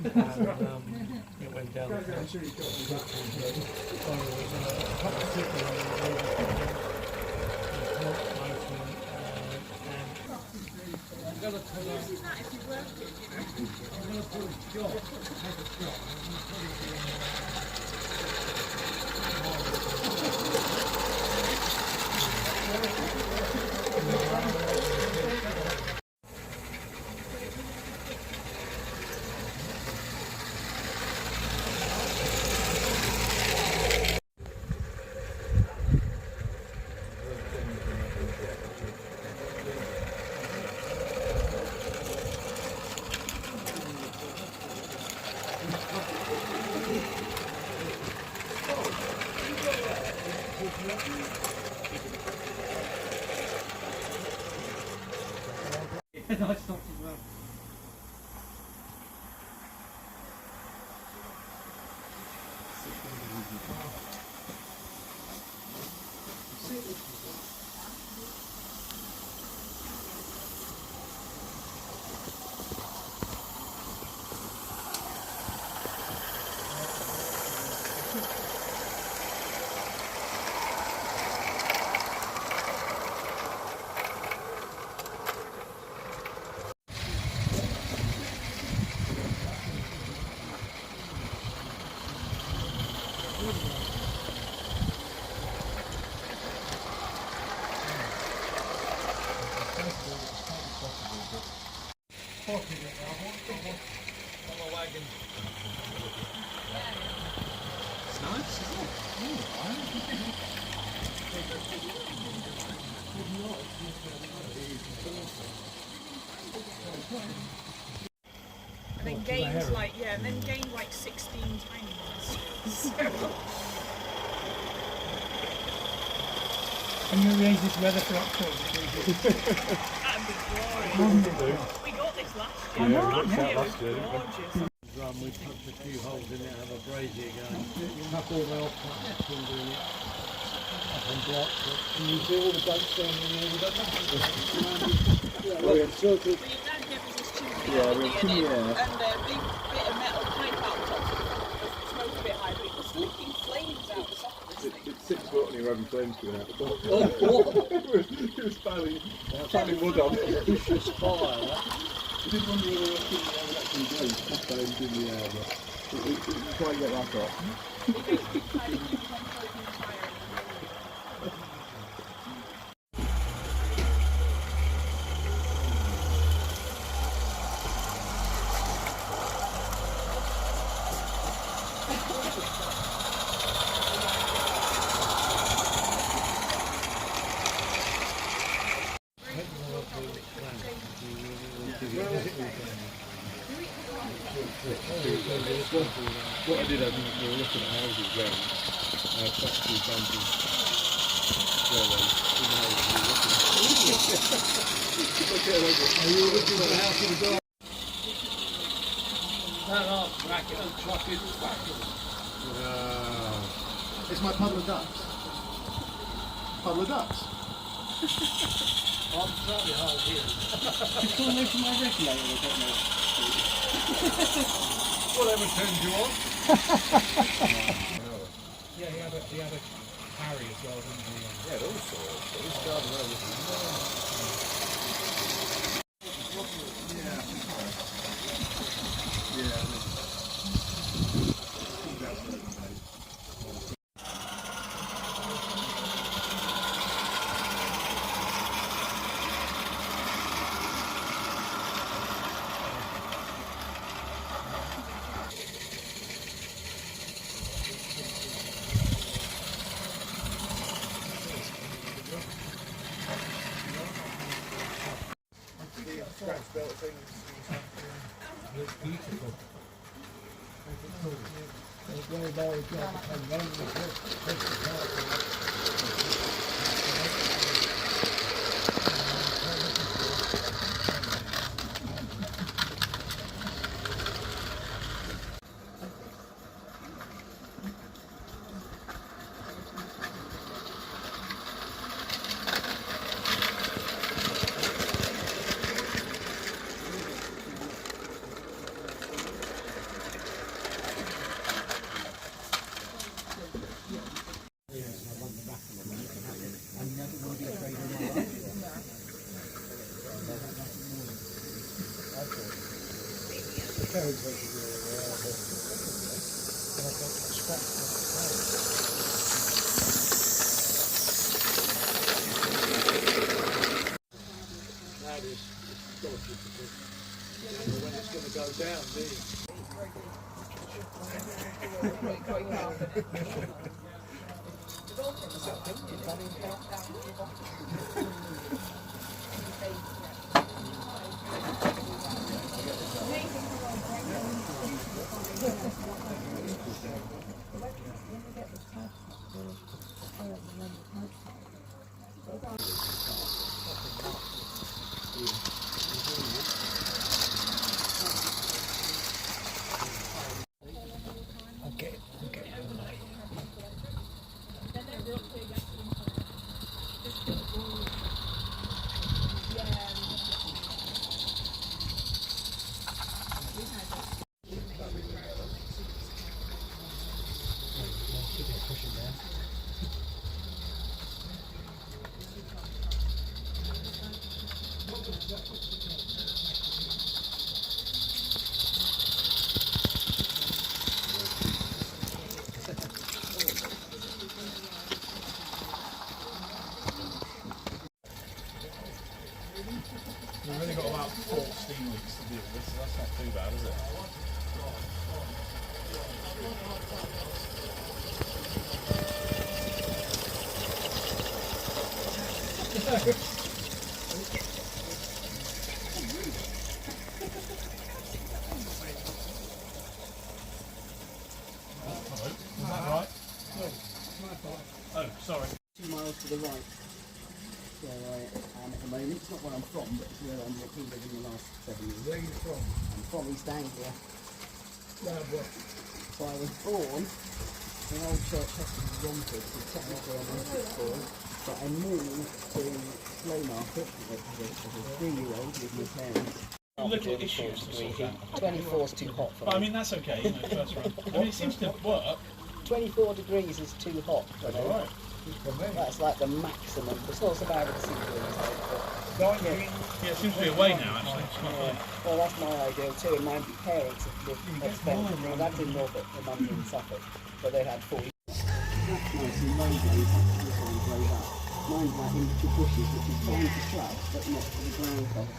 and it went down the patch. So there was a couple of people on the road, I'm going to tell her, I'm going to put a shot, take a shot, and I'm going to put No, I stopped as well. And then gained like, yeah, and then gained like 16 tiny ones. Can you arrange this weather for October? That'd be glorious. We got this last year. I know, It was last gorgeous. we pumped a few holes in it, have a brazier going. Tuck all the off doing it. Up on blocks. And you see all the boats down in there with that. But your dad gave us this tube and a big bit of metal pipe out top. The smoke a bit high, but it was licking flames out the top of this thing. It's 6 foot and you're having flames coming out the bottom. Oh, what? It was spouting wood on. Vicious fire, that. I did wonder whether it would actually go flames in the air, but you can't get that off. They basically tried to keep on poking the fire. What I did, I think we were looking at houses around, factory bumping railways, in the houses we were looking at. Are you looking at the house in the dark? That arse bracket and truck is backwards. It's my puddle of ducks. Puddle of ducks? I'm totally hard here. It's all away from my regulator, I don't know. Whatever turns you on. Yeah, he had a carry as well, didn't he? Yeah, all sorts. This garden railway. It's beautiful. carriage was really well. And I've got scratched on the That is dodgy because you don't know when it's going to go down, do you? We've only got about 14 weeks to deal with this, so that's not too bad, is it? Hello, is that right? Oh, sorry. 2 miles to the right. So I am at the moment. It's not where I'm from, but it's where I'm been living in the last 7 years. Where are you from? I'm from East Anglia. So I was born in Old Church Hospital, Romford, so technically I'm a born. But I moved to Slowmarket as a 3-year-old with my parents. Little issues to sort out. 24 is too hot for But I me. mean, that's okay, you know, first round. I mean, it seems to work. 24 degrees is too hot for me. Alright. That's like the maximum. It's not so bad with the sequel. Yeah, it seems to be away now, actually. It's quite funny. Well, that's my ideal too. And my parents have spent, my dad's in Norfolk, my mum's in Suffolk, but they had 40. That's nice and low days, this one grows up. Mine's like in the bushes, which is fine for shrubs, but not for the ground cover.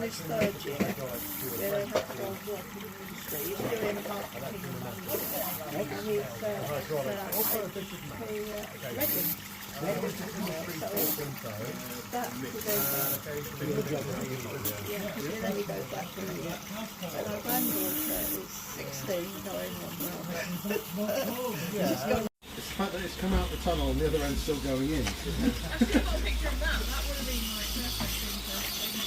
His third year, they're about to go and work in the industry. He's doing marketing and management. And he's Reading. So that was yeah, and then he goes back to me. And our granddaughter is 16, going on now. She's gone. It's the fact that it's come out the tunnel and the other end's still going in. I've still got a picture of that. That would have been like perfect thing to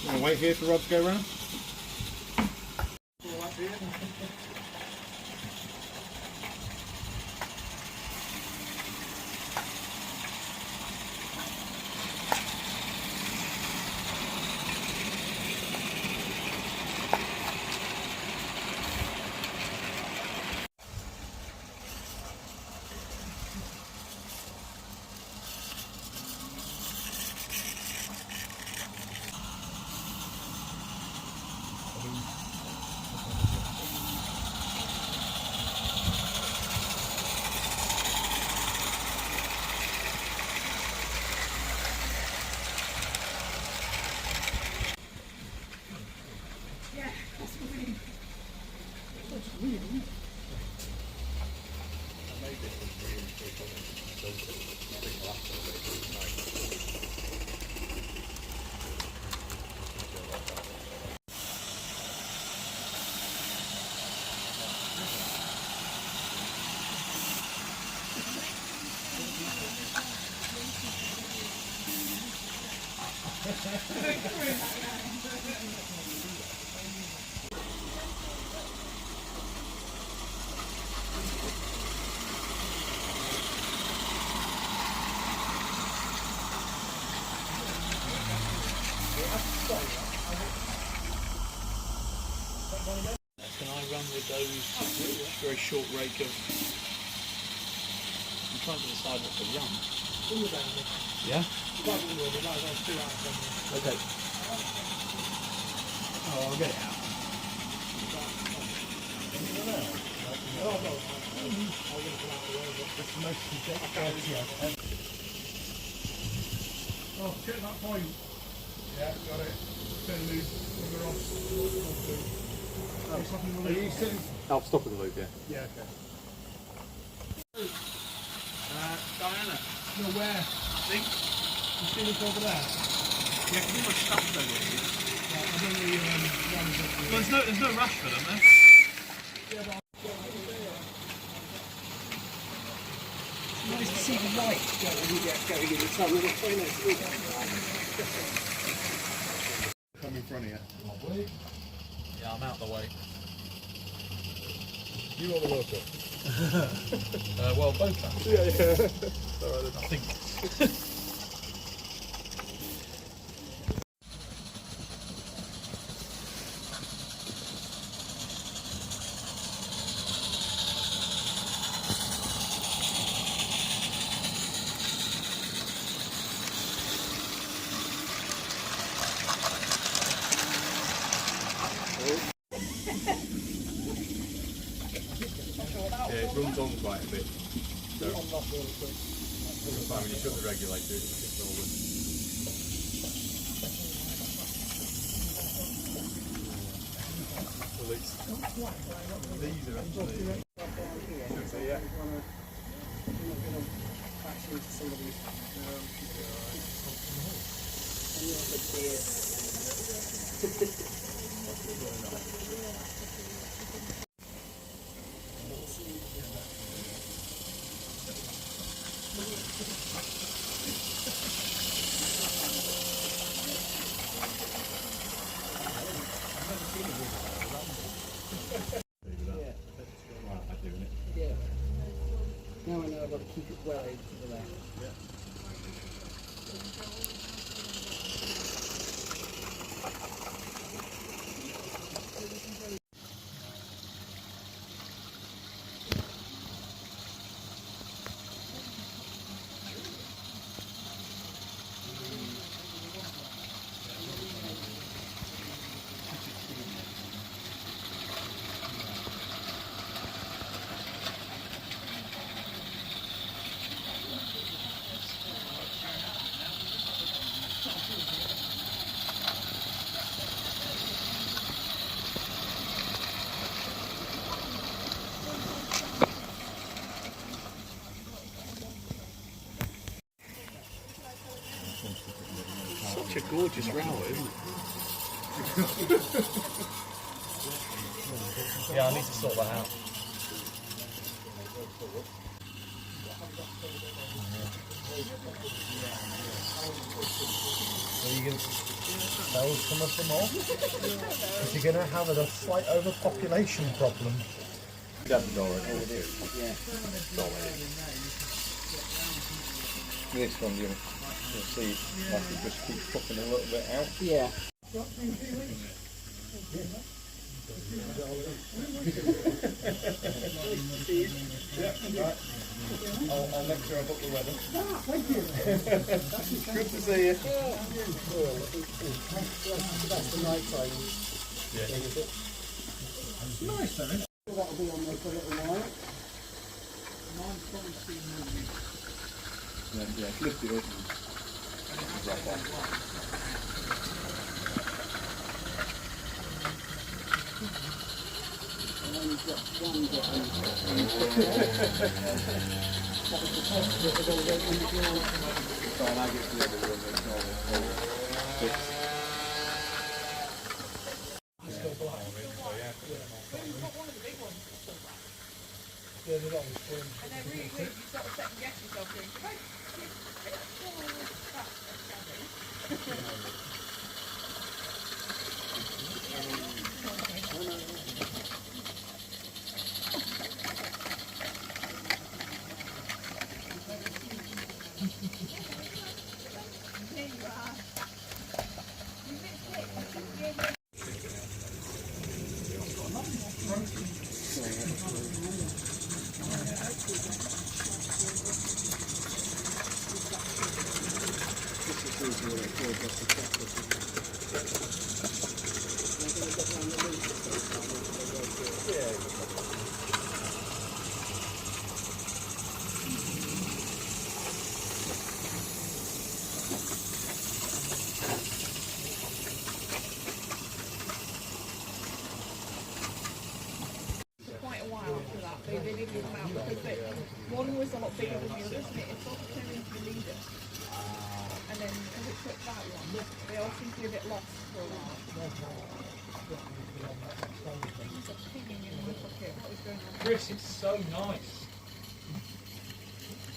Want to wait here for Rob to go round? Can I run with those very short rake of... I'm trying to decide what to run. Yeah? Okay. Oh, I'll get it out. Oh, check that point. Yeah, got it. Turn loose, finger off. Are you sitting? I'll stop at the loop, yeah. Yeah, okay. Diana, No, where? I think. You see this over there? Yeah, too much stuff there. Right, I'm only runs up the... Well, there's no rush for them, there. Nice to see the light going in the tunnel. It's very nice to see that. Come in front of you. Yeah, I'm out the way. You or the loco? Well, both are. Yeah, yeah. I think. Yeah, it runs on quite a bit. So, when you shut the regulator, it kicks over. Well, it's, these are actually... So, yeah. Yeah. Now I know I've got to keep it well over to the left. Such a gorgeous railway, isn't it? Yeah, I need to sort that out. Are you going to sell some of them off? Because you're going to have a slight overpopulation problem. That's the door, over there. Yeah. This one, you'll see, like it just keeps popping a little bit out. Yeah. I'll make sure I book the weather. Thank you. Good to see you. That's the night time. Yeah. Nice though, isn't it? That'll be on there for a little while. Yeah, lift it up and drop off. And then you've got one bit on. So when I get to the other room, it's normal. It's Yeah, they're always fun. And then really weird, you sort of second guess yourself going, "Did I click quite a while after that. They didn't come out because one was a lot bigger than the others, and it sort of turned into the leader. And then as it took that one, they all seemed to be a bit lost for a while. Just a pinging in the pocket, what was going on? Chris, it's so nice.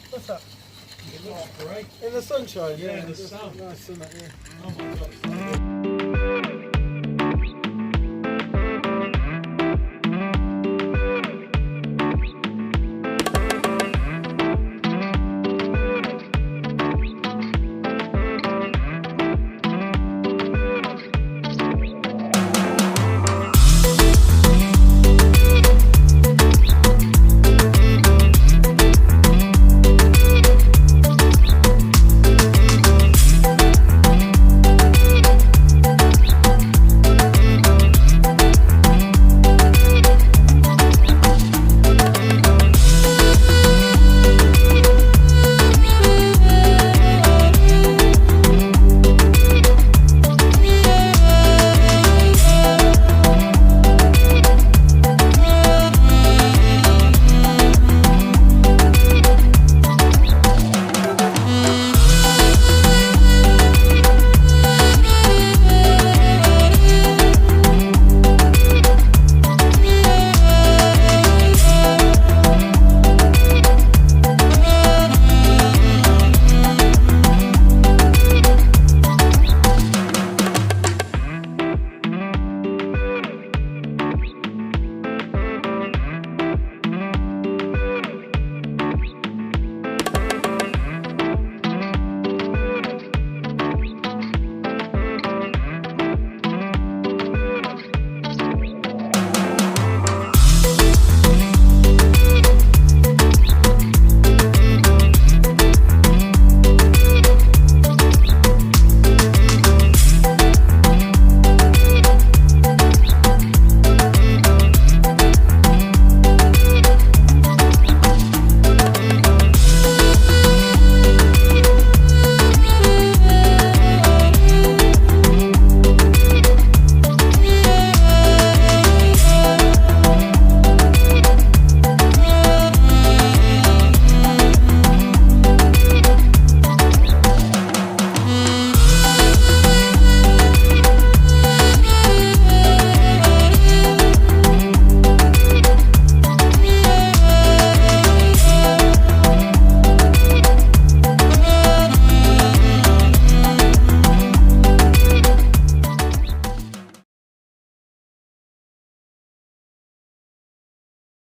What's that? It looks great. In the sunshine? Yeah, in the sun. Nice, isn't it? Yeah. Oh my god.